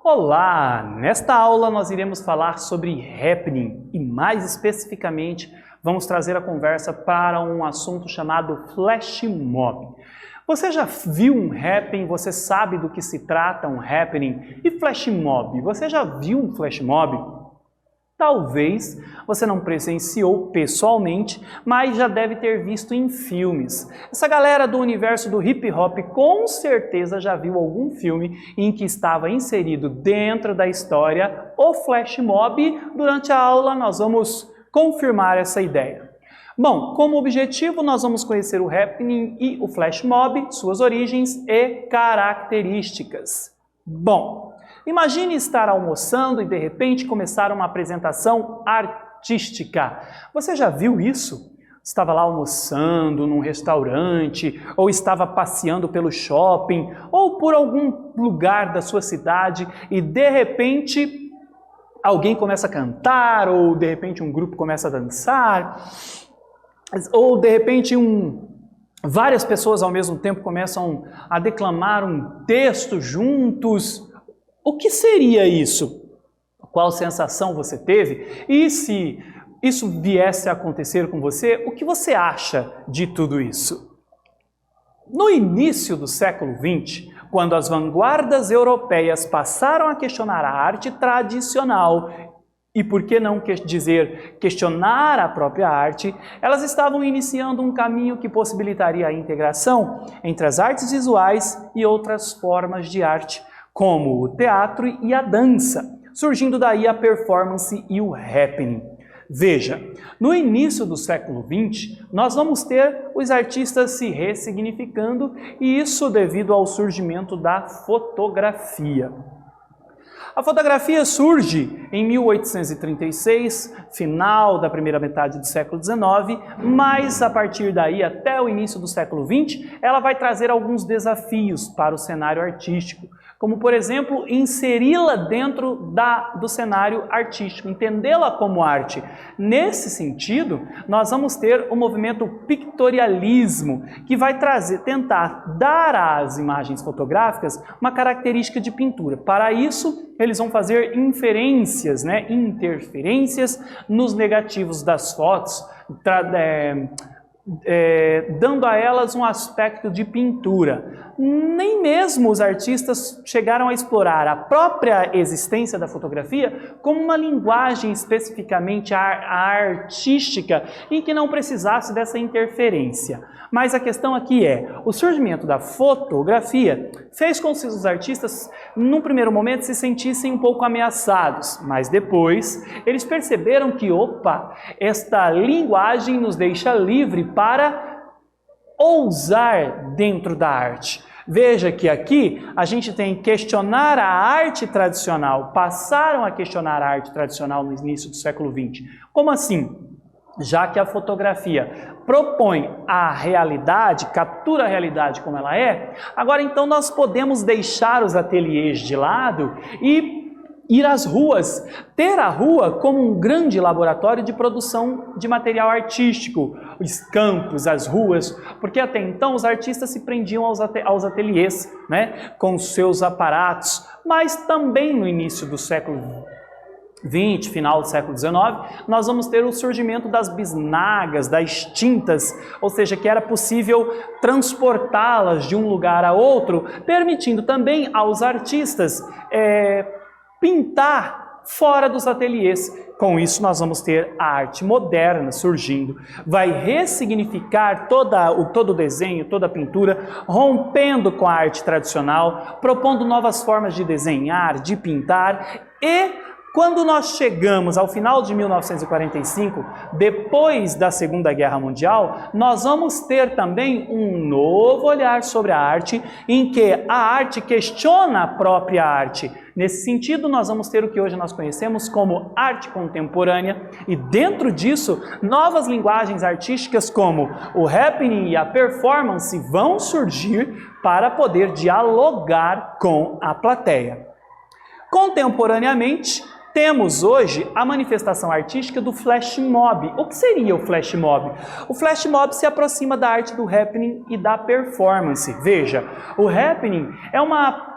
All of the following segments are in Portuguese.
Olá! Nesta aula nós iremos falar sobre happening e mais especificamente vamos trazer a conversa para um assunto chamado flash mob. Você já viu um happening? Você sabe do que se trata um happening? E flash mob? Você já viu um flash mob? Talvez você não presenciou pessoalmente, mas já deve ter visto em filmes. Essa galera do universo do hip hop com certeza já viu algum filme em que estava inserido dentro da história o flash mob. Durante a aula nós vamos confirmar essa ideia. Bom, como objetivo nós vamos conhecer o happening e o flash mob, suas origens e características. Bom, imagine estar almoçando e de repente começar uma apresentação artística. Você já viu isso? Estava lá almoçando num restaurante, ou estava passeando pelo shopping, ou por algum lugar da sua cidade e de repente alguém começa a cantar, ou de repente um grupo começa a dançar, ou de repente várias pessoas ao mesmo tempo começam a declamar um texto juntos. O que seria isso? Qual sensação você teve? E se isso viesse a acontecer com você, o que você acha de tudo isso? No início do século XX, quando as vanguardas europeias passaram a questionar a arte tradicional, e por que não dizer questionar a própria arte, elas estavam iniciando um caminho que possibilitaria a integração entre as artes visuais e outras formas de arte, como o teatro e a dança, surgindo daí a performance e o happening. Veja, no início do século XX, nós vamos ter os artistas se ressignificando, e isso devido ao surgimento da fotografia. A fotografia surge em 1836, final da primeira metade do século XIX, mas a partir daí até o início do século XX, ela vai trazer alguns desafios para o cenário artístico, como por exemplo, inseri-la dentro do cenário artístico, entendê-la como arte. Nesse sentido, nós vamos ter o movimento pictorialismo, que vai tentar dar às imagens fotográficas uma característica de pintura. Para isso, eles vão fazer interferências nos negativos das fotos, dando a elas um aspecto de pintura. Nem mesmo os artistas chegaram a explorar a própria existência da fotografia como uma linguagem especificamente artística em que não precisasse dessa interferência. Mas a questão aqui é, o surgimento da fotografia fez com que os artistas, num primeiro momento, se sentissem um pouco ameaçados, mas depois eles perceberam que, esta linguagem nos deixa livre para ousar dentro da arte. Veja que aqui a gente tem questionar a arte tradicional, passaram a questionar a arte tradicional no início do século XX. Como assim? Já que a fotografia propõe a realidade, captura a realidade como ela é, agora então nós podemos deixar os ateliês de lado e ir às ruas, ter a rua como um grande laboratório de produção de material artístico, os campos, as ruas, porque até então os artistas se prendiam aos ateliês, com seus aparatos, mas também no início do século XX, final do século XIX, nós vamos ter o surgimento das bisnagas, das tintas, ou seja, que era possível transportá-las de um lugar a outro, permitindo também aos artistas pintar fora dos ateliês. Com isso nós vamos ter a arte moderna surgindo, vai ressignificar todo o desenho, toda a pintura, rompendo com a arte tradicional, propondo novas formas de desenhar, de pintar. E quando nós chegamos ao final de 1945, depois da Segunda Guerra Mundial, nós vamos ter também um novo olhar sobre a arte, em que a arte questiona a própria arte. Nesse sentido, nós vamos ter o que hoje nós conhecemos como arte contemporânea, e dentro disso, novas linguagens artísticas como o happening e a performance vão surgir para poder dialogar com a plateia. Contemporaneamente, temos hoje a manifestação artística do flash mob. O que seria o flash mob? O flash mob se aproxima da arte do happening e da performance. Veja, o happening é uma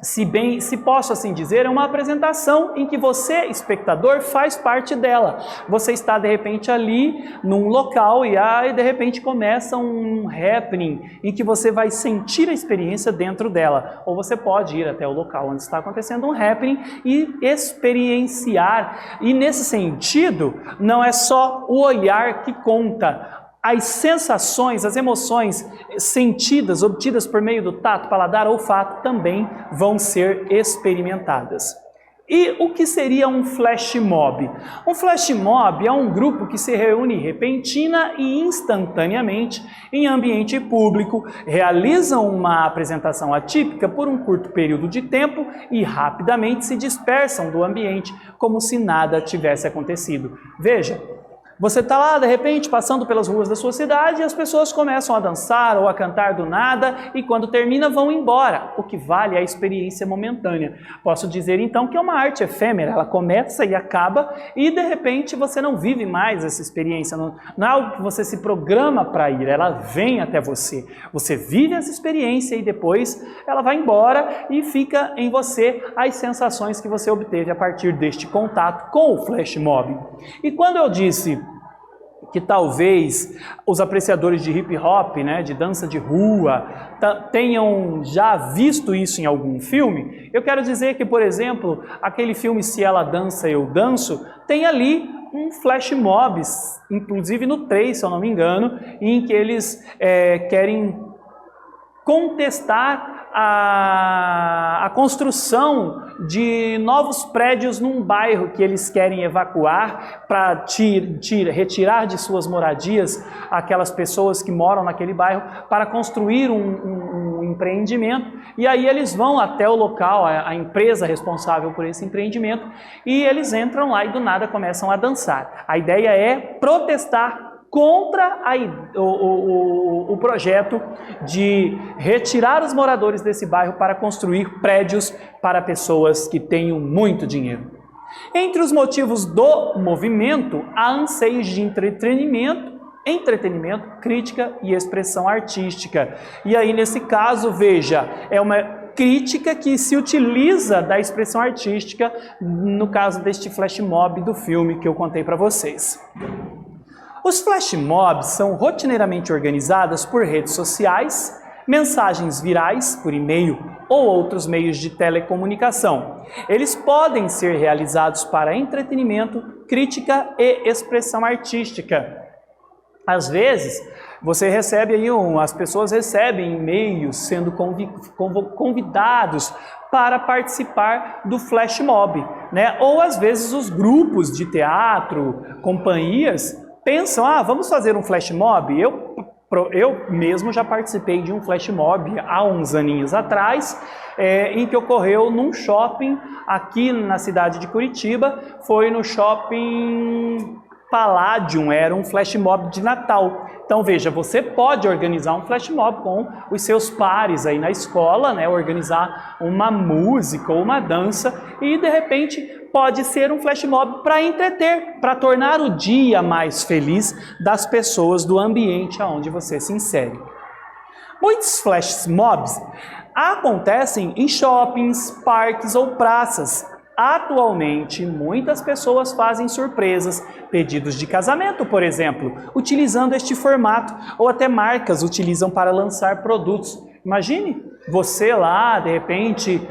se posso assim dizer, é uma apresentação em que você, espectador, faz parte dela. Você está, de repente, ali num local e aí, de repente, começa um happening em que você vai sentir a experiência dentro dela. Ou você pode ir até o local onde está acontecendo um happening e experienciar. E, nesse sentido, não é só o olhar que conta. As sensações, as emoções sentidas, obtidas por meio do tato, paladar ou olfato também vão ser experimentadas. E o que seria um flash mob? Um flash mob é um grupo que se reúne repentina e instantaneamente em ambiente público, realizam uma apresentação atípica por um curto período de tempo e rapidamente se dispersam do ambiente como se nada tivesse acontecido. Veja, você está lá, de repente, passando pelas ruas da sua cidade e as pessoas começam a dançar ou a cantar do nada e quando termina vão embora. O que vale é a experiência momentânea. Posso dizer então que é uma arte efêmera, ela começa e acaba e de repente você não vive mais essa experiência. Não é algo que você se programa para ir, ela vem até você. Você vive essa experiência e depois ela vai embora e fica em você as sensações que você obteve a partir deste contato com o flash mob. E quando eu disse que talvez os apreciadores de hip hop, né, de dança de rua, tenham já visto isso em algum filme, eu quero dizer que, por exemplo, aquele filme Se Ela Dança, Eu Danço, tem ali um flash mob, inclusive no 3, se eu não me engano, em que eles querem contestar a construção de novos prédios num bairro que eles querem evacuar para retirar de suas moradias aquelas pessoas que moram naquele bairro para construir um empreendimento. E aí eles vão até o local, a empresa responsável por esse empreendimento, e eles entram lá e do nada começam a dançar. A ideia é protestar contra o projeto de retirar os moradores desse bairro para construir prédios para pessoas que tenham muito dinheiro. Entre os motivos do movimento, há anseios de entretenimento, crítica e expressão artística. E aí, nesse caso, veja, é uma crítica que se utiliza da expressão artística, no caso deste flash mob do filme que eu contei para vocês. Os flash mobs são rotineiramente organizadas por redes sociais, mensagens virais por e-mail ou outros meios de telecomunicação. Eles podem ser realizados para entretenimento, crítica e expressão artística. Às vezes, você recebe aí, as pessoas recebem e-mails sendo convidados para participar do flash mob, né? Ou às vezes os grupos de teatro, companhias, pensam, vamos fazer um flash mob? Eu mesmo já participei de um flash mob há uns aninhos atrás, em que ocorreu num shopping aqui na cidade de Curitiba, foi no shopping Palladium, era um flash mob de Natal. Então veja, você pode organizar um flash mob com os seus pares aí na escola, né, organizar uma música ou uma dança e de repente pode ser um flash mob para entreter, para tornar o dia mais feliz das pessoas do ambiente aonde você se insere. Muitos flash mobs acontecem em shoppings, parques ou praças. Atualmente, muitas pessoas fazem surpresas, pedidos de casamento, por exemplo, utilizando este formato, ou até marcas utilizam para lançar produtos. Imagine você lá, de repente,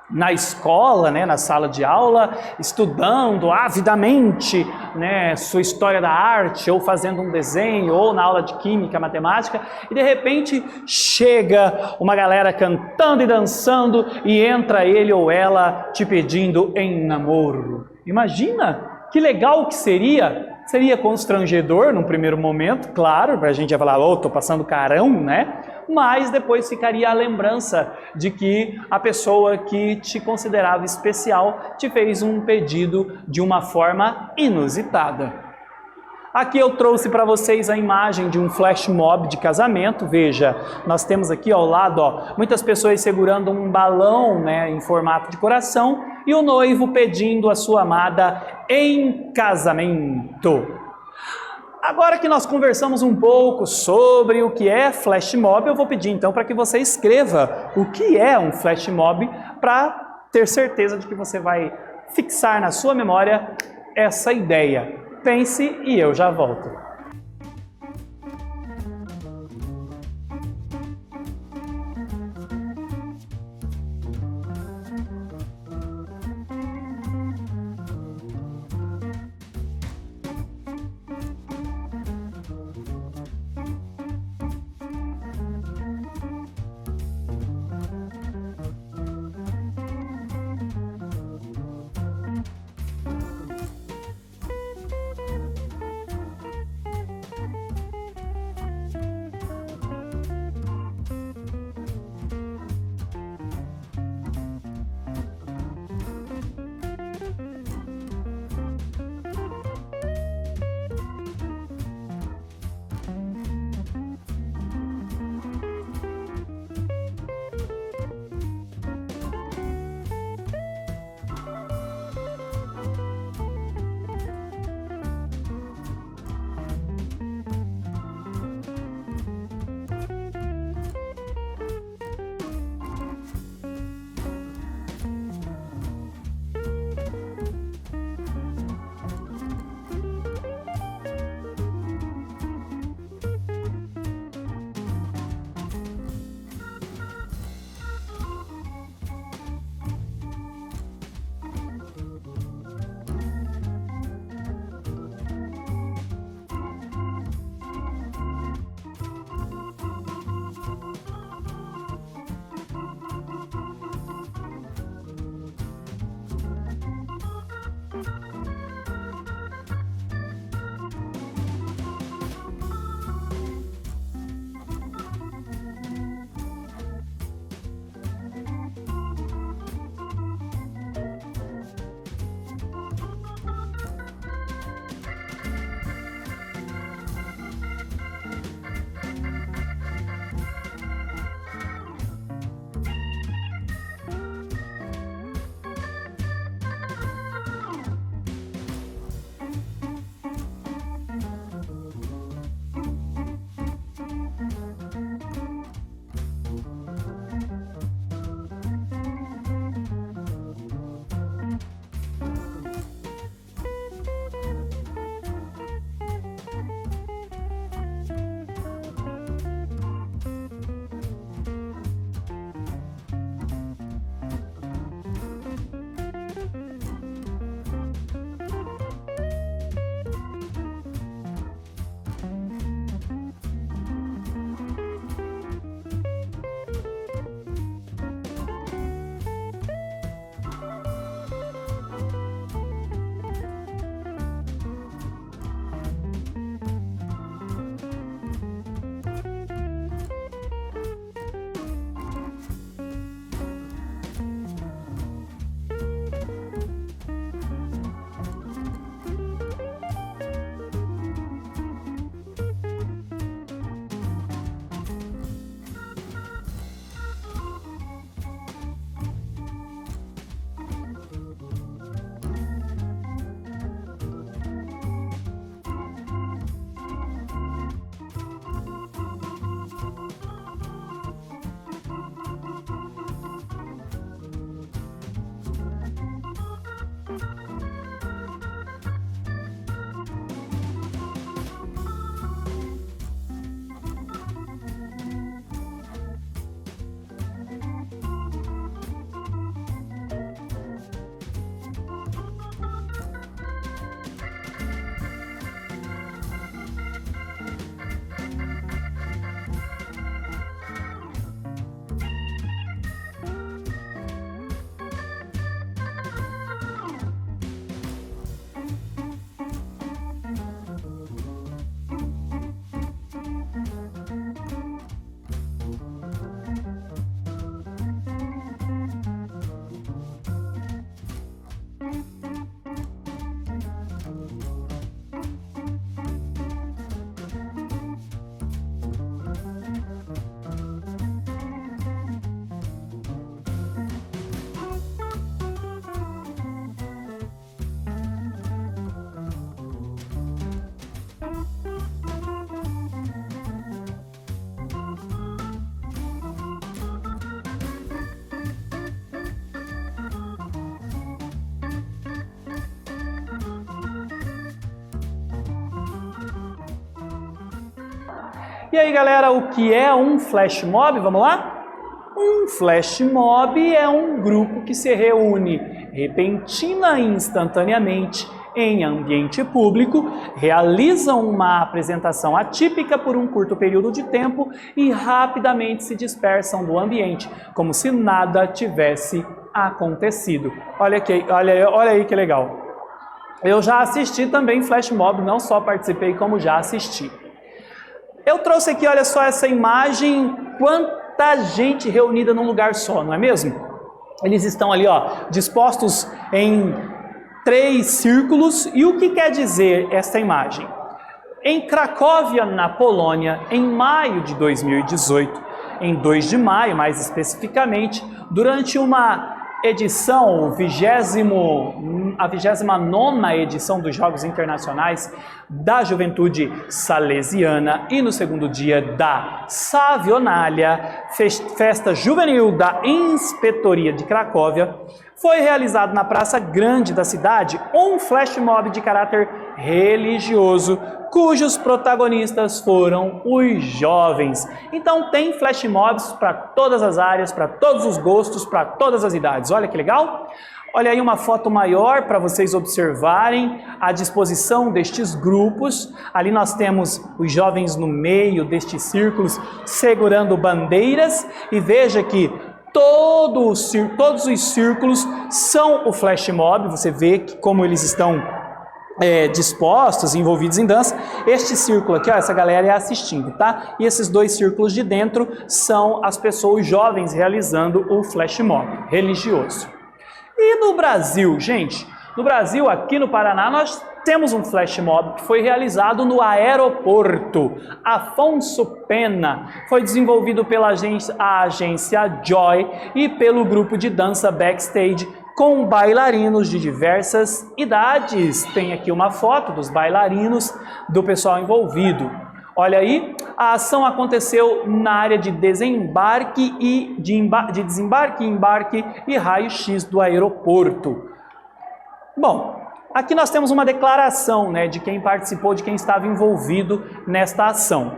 na escola, né, na sala de aula, estudando avidamente, né, sua história da arte, ou fazendo um desenho, ou na aula de química, matemática, e de repente chega uma galera cantando e dançando e entra ele ou ela te pedindo em namoro. Imagina que legal que seria! Seria constrangedor num primeiro momento, claro, a gente ia falar, tô passando carão, né? Mas depois ficaria a lembrança de que a pessoa que te considerava especial te fez um pedido de uma forma inusitada. Aqui eu trouxe para vocês a imagem de um flash mob de casamento. Veja, nós temos aqui ao lado, muitas pessoas segurando um balão, né, em formato de coração e o noivo pedindo a sua amada em casamento. Agora que nós conversamos um pouco sobre o que é flash mob, eu vou pedir então para que você escreva o que é um flash mob para ter certeza de que você vai fixar na sua memória essa ideia. Pense e eu já volto. E aí, galera, o que é um flash mob? Vamos lá? Um flash mob é um grupo que se reúne repentina e instantaneamente em ambiente público, realizam uma apresentação atípica por um curto período de tempo e rapidamente se dispersam do ambiente, como se nada tivesse acontecido. Olha aí que legal. Eu já assisti também flash mob, não só participei como já assisti. Eu trouxe aqui, olha só essa imagem, quanta gente reunida num lugar só, não é mesmo? Eles estão ali, ó, dispostos em 3 círculos. E o que quer dizer esta imagem? Em Cracóvia, na Polônia, em maio de 2018, em 2 de maio mais especificamente, durante uma edição, a 29ª edição dos Jogos Internacionais da Juventude Salesiana e no segundo dia da Savionalia, festa juvenil da Inspetoria de Cracóvia, foi realizado na Praça Grande da cidade um flash mob de caráter religioso, cujos protagonistas foram os jovens. Então tem flash mobs para todas as áreas, para todos os gostos, para todas as idades. Olha que legal! Olha aí uma foto maior para vocês observarem a disposição destes grupos. Ali nós temos os jovens no meio destes círculos segurando bandeiras e veja que todos os círculos são o flash mob. Você vê que como eles estão dispostos, envolvidos em dança. Este círculo aqui, ó, essa galera é assistindo, tá? E esses 2 círculos de dentro são as pessoas jovens realizando o flash mob religioso. E no Brasil, gente? No Brasil, aqui no Paraná, nós temos um flash mob que foi realizado no aeroporto Afonso Pena. Foi desenvolvido pela agência Joy e pelo grupo de dança Backstage, com bailarinos de diversas idades. Tem aqui uma foto dos bailarinos, do pessoal envolvido. Olha aí, a ação aconteceu na área de desembarque e desembarque, embarque e raio-x do aeroporto. Bom, aqui nós temos uma declaração, né, de quem participou, de quem estava envolvido nesta ação.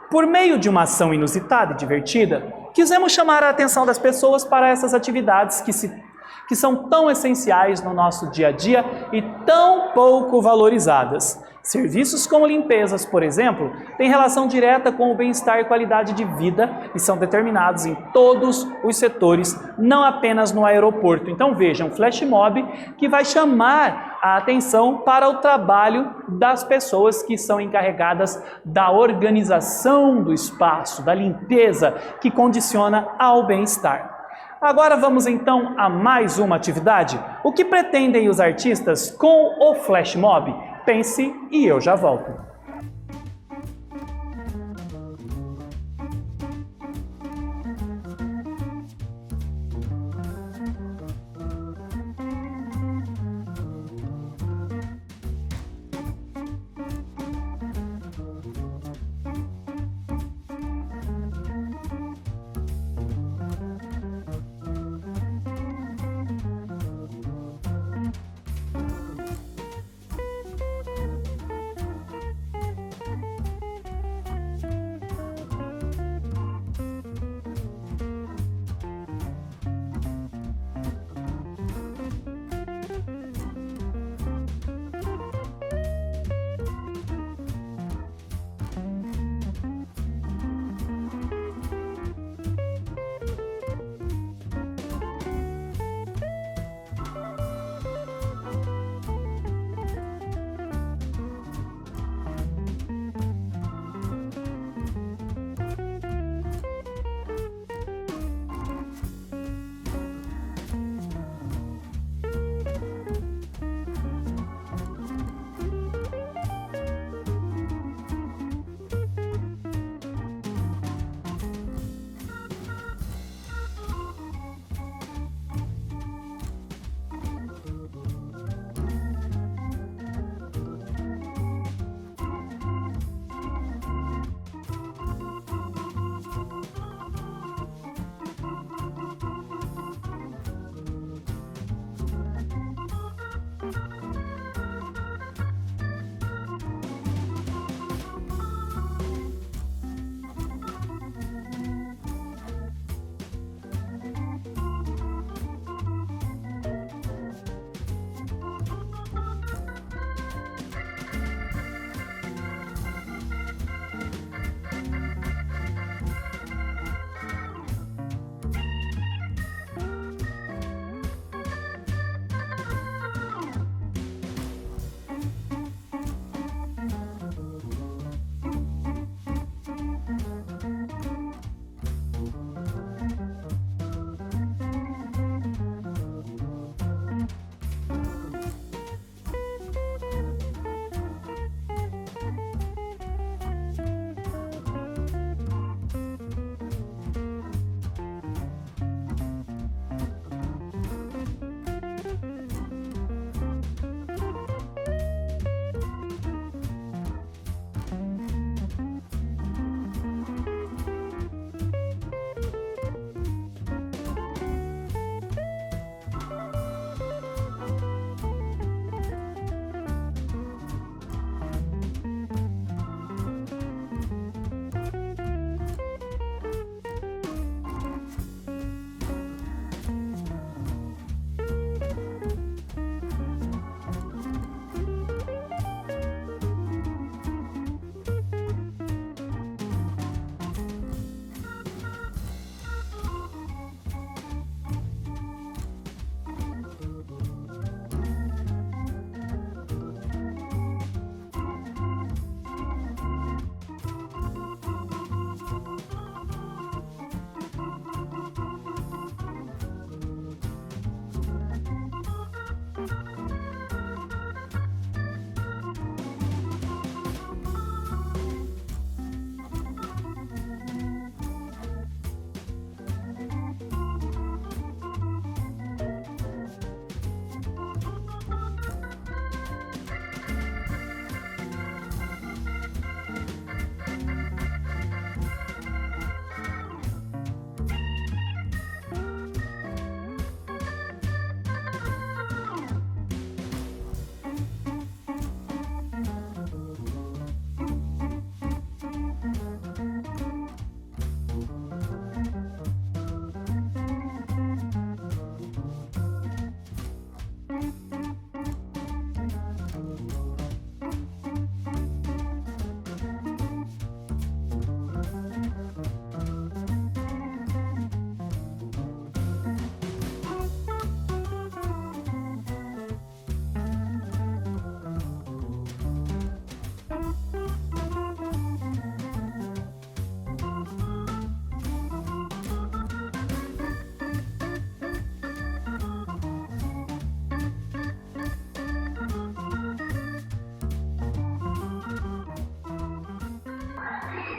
Por meio de uma ação inusitada e divertida, quisemos chamar a atenção das pessoas para essas atividades que são tão essenciais no nosso dia a dia e tão pouco valorizadas. Serviços como limpezas, por exemplo, têm relação direta com o bem-estar e qualidade de vida e são determinados em todos os setores, não apenas no aeroporto. Então vejam, flash mob que vai chamar a atenção para o trabalho das pessoas que são encarregadas da organização do espaço, da limpeza, que condiciona ao bem-estar. Agora vamos então a mais uma atividade. O que pretendem os artistas com o flash mob? Pense e eu já volto.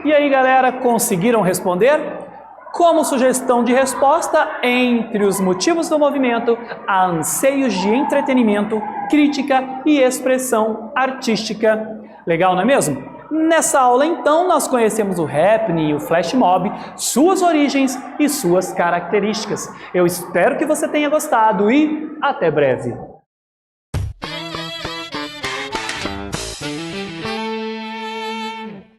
E aí, galera, conseguiram responder? Como sugestão de resposta, entre os motivos do movimento, há anseios de entretenimento, crítica e expressão artística. Legal, não é mesmo? Nessa aula, então, nós conhecemos o happening e o flash mob, suas origens e suas características. Eu espero que você tenha gostado e até breve!